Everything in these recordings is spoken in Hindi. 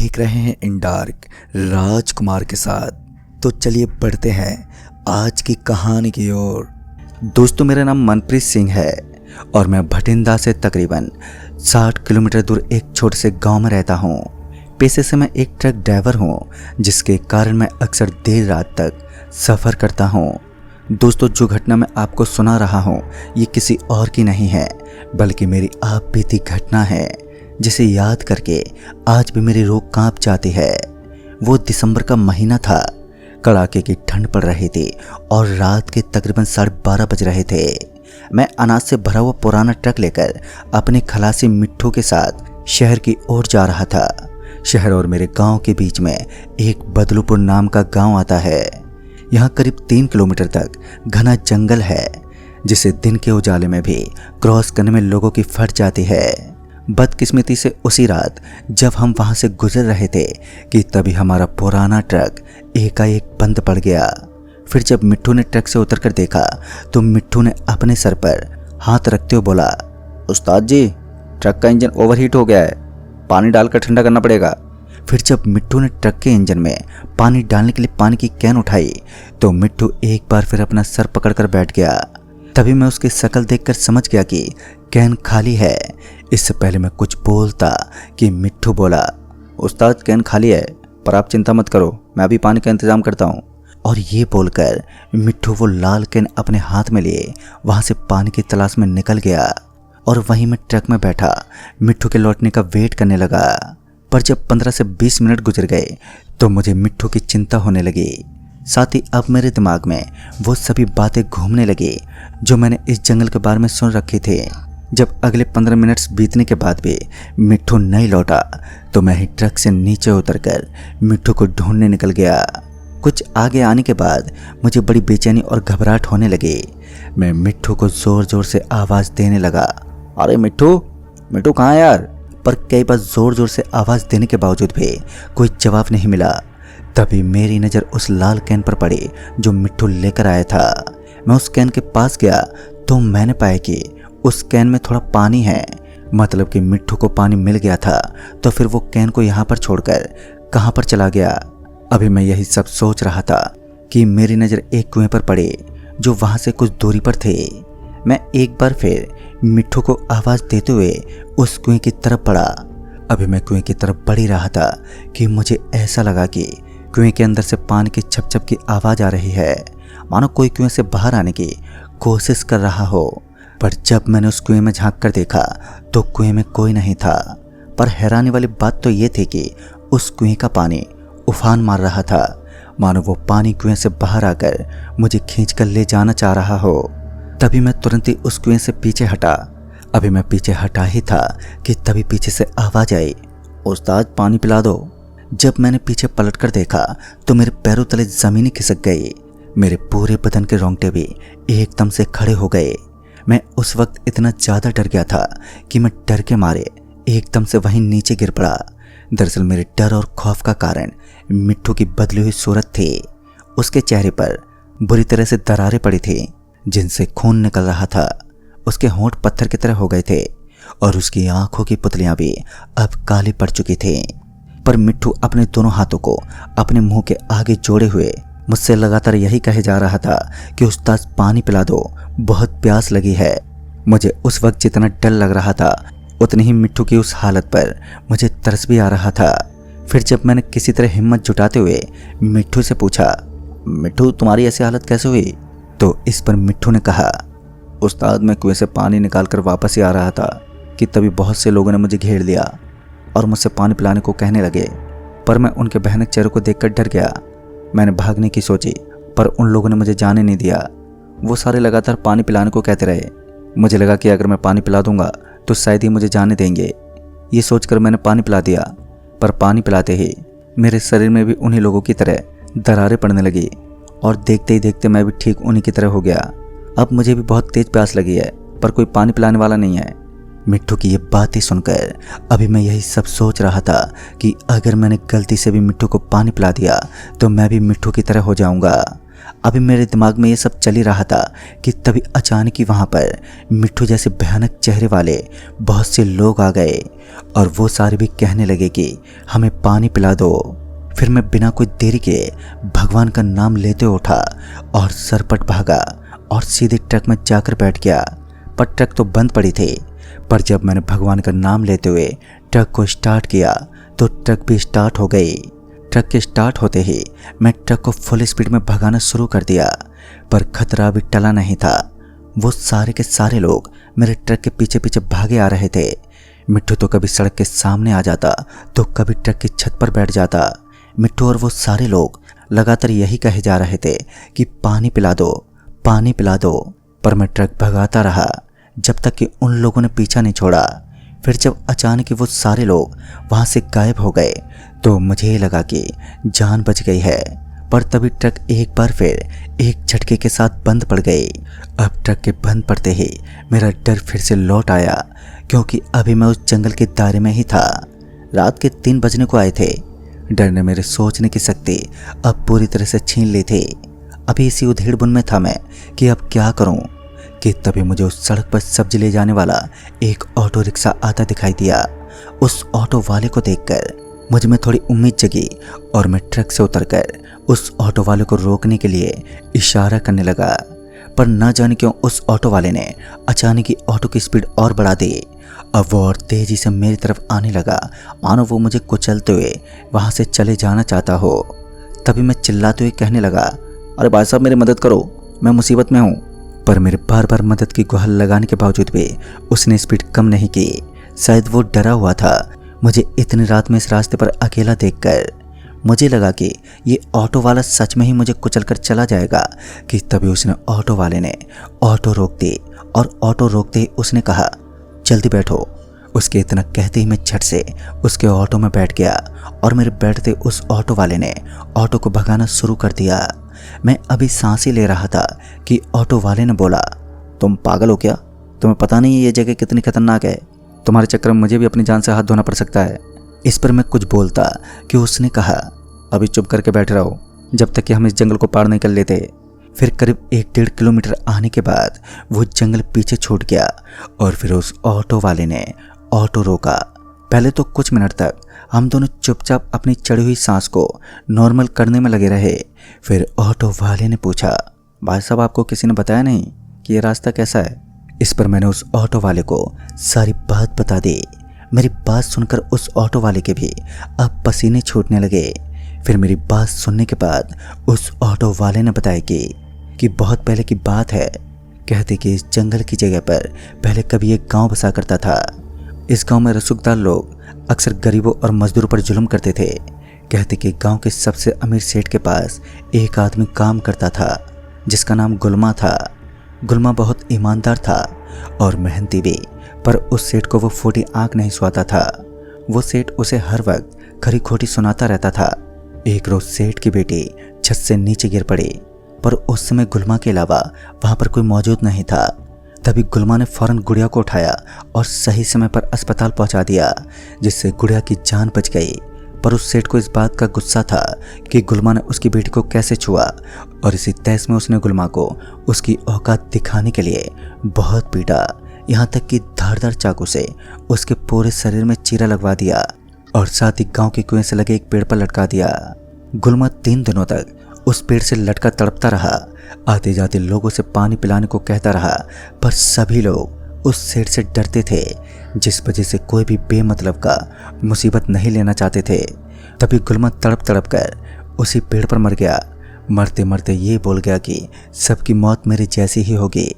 देख रहे हैं इन डार्क राजकुमार के साथ। तो चलिए बढ़ते हैं आज की कहानी की ओर। दोस्तों, मेरा नाम मनप्रीत सिंह है और मैं भटिंडा से तकरीबन 60 किलोमीटर दूर एक छोटे से गांव में रहता हूं। पेशे से मैं एक ट्रक ड्राइवर हूं, जिसके कारण मैं अक्सर देर रात तक सफ़र करता हूं। दोस्तों, जो घटना मैं आपको सुना रहा हूं ये किसी और की नहीं है, बल्कि मेरी आप बीती घटना है, जिसे याद करके आज भी मेरी रूह कांप जाती है। वो दिसंबर का महीना था। कड़ाके की ठंड पड़ रही थी और रात के तकरीबन 12:30 बज रहे थे। मैं अनाज से भरा हुआ पुराना ट्रक लेकर अपने खलासी मिट्ठू के साथ शहर की ओर जा रहा था। शहर और मेरे गांव के बीच में एक बदलूपुर नाम का गांव आता है। यहाँ करीब 3 किलोमीटर तक घना जंगल है, जिसे दिन के उजाले में भी क्रॉस करने में लोगों की फट जाती है। बदकिस्मती से उसी रात जब हम वहां से गुजर रहे थे कि तभी हमारा पुराना ट्रक एकाएक बंद पड़ गया। फिर जब मिट्ठू ने ट्रक से उतरकर देखा तो मिट्ठू ने अपने सर पर हाथ रखते हुए बोला, उस्ताद जी, ट्रक का इंजन ओवरहीट हो गया है, पानी डालकर ठंडा करना पड़ेगा। फिर जब मिट्ठू ने ट्रक के इंजन में पानी डालने के लिए पानी की कैन उठाई तो मिट्ठू एक बार फिर अपना सर पकड़कर बैठ गया। तभी मैं उसकी शक्ल देखकर समझ गया कि कैन खाली है। इससे पहले मैं कुछ बोलता कि मिट्ठू बोला, उस्ताद कैन खाली है, पर आप चिंता मत करो, मैं अभी पानी का इंतजाम करता हूँ। और ये बोलकर मिट्ठू वो लाल कैन अपने हाथ में लिए वहाँ से पानी की तलाश में निकल गया। और वहीं मैं ट्रक में बैठा मिट्ठू के लौटने का वेट करने लगा। पर जब 15 से 20 मिनट गुजर गए तो मुझे मिट्ठू की चिंता होने लगी। साथ ही अब मेरे दिमाग में वो सभी बातें घूमने लगी जो मैंने इस जंगल के बारे में सुन रखी थी। जब अगले 15 मिनट बीतने के बाद भी मिट्ठू नहीं लौटा तो मैं ही ट्रक से नीचे उतरकर मिट्ठू को ढूंढने निकल गया। कुछ आगे आने के बाद मुझे बड़ी बेचैनी और घबराहट होने लगी। मैं मिट्ठू को जोर जोर से आवाज़ देने लगा, अरे मिट्ठू, मिट्ठू कहाँ है यार? पर कई बार जोर जोर से आवाज़ देने के बावजूद भी कोई जवाब नहीं मिला। तभी मेरी नज़र उस लाल कैन पर पड़ी जो मिट्ठू लेकर आया था। मैं उस कैन के पास गया तो मैंने पाया कि उस कैन में थोड़ा पानी है। मतलब कि मिट्ठू को पानी मिल गया था, तो फिर वो कैन को यहाँ पर छोड़कर कहाँ पर चला गया। अभी मैं यही सब सोच रहा था कि मेरी नज़र एक कुएं पर पड़ी जो वहाँ से कुछ दूरी पर थे। मैं एक बार फिर मिट्ठू को आवाज़ देते हुए उस कुएं की तरफ बढ़ा। अभी मैं कुएं की तरफ बढ़ ही रहा था कि मुझे ऐसा लगा कि कुएं के अंदर से पानी की छप छप की आवाज़ आ रही है, मानो कोई कुएं से बाहर आने की कोशिश कर रहा हो। पर जब मैंने उस कुएं में झांक कर देखा तो कुएं में कोई नहीं था। पर हैरानी वाली बात तो ये थी कि उस कुएं का पानी उफान मार रहा था, मानो वो पानी कुएं से बाहर आकर मुझे खींचकर ले जाना चाह रहा हो। तभी मैं तुरंत ही उस कुएं से पीछे हटा। अभी मैं पीछे हटा ही था कि तभी पीछे से आवाज़ आई, उस्ताद पानी पिला दो। जब मैंने पीछे पलटकर देखा तो मेरे पैरों तले ज़मीन खिसक गई। मेरे पूरे बदन के रोंगटे भी एकदम से खड़े हो गए। मैं उस वक्त इतना ज़्यादा डर गया था कि मैं डर के मारे एकदम से वहीं नीचे गिर पड़ा। दरअसल मेरे डर और खौफ का कारण मिट्ठू की बदली हुई सूरत थी। उसके चेहरे पर बुरी तरह से दरारें पड़ी थी जिनसे खून निकल रहा था। उसके होंठ पत्थर की तरह हो गए थे और उसकी आंखों की पुतलियां भी अब काली पड़ चुकी थी। पर मिट्ठू अपने दोनों हाथों को अपने मुंह के आगे जोड़े हुए मुझसे लगातार यही कहे जा रहा था कि उस्ताद पानी पिला दो, बहुत प्यास लगी है। मुझे उस वक्त जितना डर लग रहा था उतनी ही मिट्ठू की उस हालत पर मुझे तरस भी आ रहा था। फिर जब मैंने किसी तरह हिम्मत जुटाते हुए मिट्ठू से पूछा, मिट्ठू तुम्हारी ऐसी हालत कैसे हुई? तो इस पर मिट्ठू ने कहा, उस्ताद मैं कुएं से पानी निकाल कर वापस ही आ रहा था कि तभी बहुत से लोगों ने मुझे घेर लिया और मुझसे पानी पिलाने को कहने लगे। पर मैं उनके भयानक चेहरों को देखकर डर गया। मैंने भागने की सोची पर उन लोगों ने मुझे जाने नहीं दिया। वो सारे लगातार पानी पिलाने को कहते रहे। मुझे लगा कि अगर मैं पानी पिला दूंगा तो शायद ही मुझे जाने देंगे। ये सोचकर मैंने पानी पिला दिया। पर पानी पिलाते ही मेरे शरीर में भी उन्हीं लोगों की तरह दरारें पड़ने लगी और देखते ही देखते मैं भी ठीक उन्हीं की तरह हो गया। अब मुझे भी बहुत तेज प्यास लगी है, पर कोई पानी पिलाने वाला नहीं है। मिट्ठू की ये बातें सुनकर अभी मैं यही सब सोच रहा था कि अगर मैंने गलती से भी मिट्ठू को पानी पिला दिया तो मैं भी मिट्ठू की तरह हो जाऊंगा। अभी मेरे दिमाग में ये सब चल ही रहा था कि तभी अचानक ही वहाँ पर मिट्टू जैसे भयानक चेहरे वाले बहुत से लोग आ गए और वो सारे भी कहने लगे कि हमें पानी पिला दो। फिर मैं बिना कोई देरी के भगवान का नाम लेते उठा और सरपट भागा और सीधे ट्रक में जाकर बैठ गया। पर ट्रक तो बंद पड़ी थी, पर जब मैंने भगवान का नाम लेते हुए ट्रक को स्टार्ट किया तो ट्रक भी स्टार्ट हो गई। ट्रक के स्टार्ट होते ही मैं ट्रक को फुल स्पीड में भगाना शुरू कर दिया, पर खतरा भी टला नहीं था। वो सारे के सारे लोग मेरे ट्रक के पीछे पीछे भागे आ रहे थे। मिट्टू तो कभी सड़क के सामने आ जाता तो कभी ट्रक की छत पर बैठ जाता। मिट्टू और वो सारे लोग लगातार यही कहे जा रहे थे कि पानी पिला दो, पानी पिला दो। पर मैं ट्रक भगाता रहा जब तक कि उन लोगों ने पीछा नहीं छोड़ा। फिर जब अचानक वो सारे लोग वहाँ से गायब हो गए तो मुझे लगा कि जान बच गई है। पर तभी ट्रक एक बार फिर एक झटके के साथ बंद पड़ गई। अब ट्रक के बंद पड़ते ही मेरा डर फिर से लौट आया, क्योंकि अभी मैं उस जंगल के दायरे में ही था। रात के 3 बजने को आए थे। डर ने मेरे सोचने की शक्ति अब पूरी तरह से छीन ली थी। अभी इसी उधेड़-बुन में था मैं कि अब क्या करूं, कि तभी मुझे उस सड़क पर सब्जी ले जाने वाला एक ऑटो रिक्शा आता दिखाई दिया। उस ऑटो वाले को देखकर मुझ में थोड़ी उम्मीद जगी और मैं ट्रक से उतरकर उस ऑटो वाले को रोकने के लिए इशारा करने लगा। पर न जाने क्यों उस ऑटो वाले ने अचानक ही ऑटो की स्पीड और बढ़ा दी। अब वो और तेजी से मेरी तरफ आने लगा, मानो वो मुझे कुचलते हुए वहाँ से चले जाना चाहता हो। तभी मैं चिल्लाते हुए कहने लगा, अरे भाई साहब मेरी मदद करो, मैं मुसीबत में हूँ। पर मेरे बार बार मदद की गुहार लगाने के बावजूद भी उसने स्पीड कम नहीं की। शायद वो डरा हुआ था मुझे इतनी रात में इस रास्ते पर अकेला देखकर। मुझे लगा कि ये ऑटो वाला सच में ही मुझे कुचलकर चला जाएगा कि तभी उसने ऑटो वाले ने ऑटो रोक दी और ऑटो रोकते ही उसने कहा, जल्दी बैठो। उसके इतना कहते ही मैं झट से उसके ऑटो में बैठ गया और मेरे बैठते उस ऑटो वाले ने ऑटो को भगाना शुरू कर दिया। मैं अभी सांस ही ले रहा था कि ऑटो वाले ने बोला, तुम पागल हो क्या? तुम्हें पता नहीं ये जगह कितनी खतरनाक है? तुम्हारे चक्कर में मुझे भी अपनी जान से हाथ धोना पड़ सकता है। इस पर मैं कुछ बोलता कि उसने कहा, अभी चुप करके बैठे रहो जब तक कि हम इस जंगल को पार नहीं कर लेते। फिर करीब 1-1.5 किलोमीटर आने के बाद वो जंगल पीछे छूट गया और फिर उस ऑटो वाले ने ऑटो रोका। पहले तो कुछ मिनट तक हम दोनों चुपचाप अपनी चढ़ी हुई सांस को नॉर्मल करने में लगे रहे। फिर ऑटो वाले ने पूछा, भाई साहब आपको किसी ने बताया नहीं कि ये रास्ता कैसा है? इस पर मैंने उस ऑटो वाले को सारी बात बता दी। मेरी बात सुनकर उस ऑटो वाले के भी अब पसीने छूटने लगे। फिर मेरी बात सुनने के बाद उस ऑटो वाले ने बताया कि बहुत पहले की बात है। कहते कि इस जंगल की जगह पर पहले कभी एक गांव बसा करता था। इस गांव में रसूखदार लोग अक्सर गरीबों और मजदूरों पर जुल्म करते थे। कहते कि गांव के सबसे अमीर सेठ के पास एक आदमी काम करता था जिसका नाम गुलमा था। गुलमा बहुत ईमानदार था और मेहनती भी, पर उस सेठ को वो फूटी आंख नहीं सुहाता था। वो सेठ उसे हर वक्त खरी खोटी सुनाता रहता था। एक रोज सेठ की बेटी छत से नीचे गिर पड़ी, पर उस समय गुलमा के अलावा वहां पर कोई मौजूद नहीं था। तभी गुलमा ने फौरन गुड़िया को उठाया और सही समय पर अस्पताल पहुंचा दिया, जिससे गुड़िया की जान बच गई। पर उस सेठ को इस बात का गुस्सा था कि गुलमा ने उसकी बेटी को कैसे छुआ, और इसी तहस में उसने गुलमा को उसकी औकात दिखाने के लिए बहुत पीटा, यहाँ तक कि धारदार चाकू से उसके पूरे शरीर में चीरा लगवा दिया और साथ ही गांव के कुएं से लगे एक पेड़ पर लटका दिया। गुलमा 3 दिनों तक उस पेड़ से लटका तड़पता रहा। आते जाते लोगों से पानी पिलाने को कहता रहा, पर सभी लोग उस सेठ से डरते थे, जिस वजह से कोई भी बेमतलब का मुसीबत नहीं लेना चाहते थे। तभी गुलमा तड़प तड़प कर उसी पेड़ पर मर गया। मरते मरते ये बोल गया कि सबकी मौत मेरी जैसी ही होगी,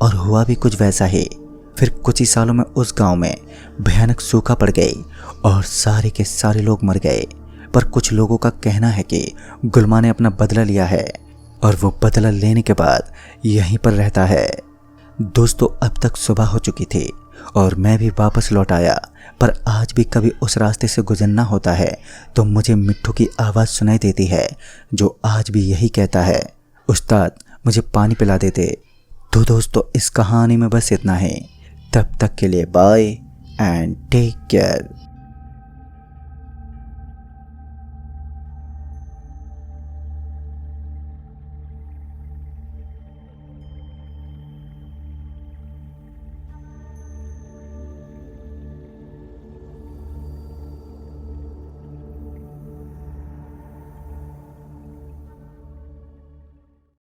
और हुआ भी कुछ वैसा ही। फिर कुछ ही सालों में उस गांव में भयानक सूखा पड़ गई और सारे के सारे लोग मर गए। पर कुछ लोगों का कहना है कि गुलमा ने अपना बदला लिया है और वो बदला लेने के बाद यहीं पर रहता है। दोस्तों, अब तक सुबह हो चुकी थी और मैं भी वापस लौट आया, पर आज भी कभी उस रास्ते से गुजरना होता है तो मुझे मिट्टू की आवाज़ सुनाई देती है, जो आज भी यही कहता है, उस्ताद मुझे पानी पिला देते। तो दोस्तों, इस कहानी में बस इतना ही। तब तक के लिए बाय एंड टेक केयर।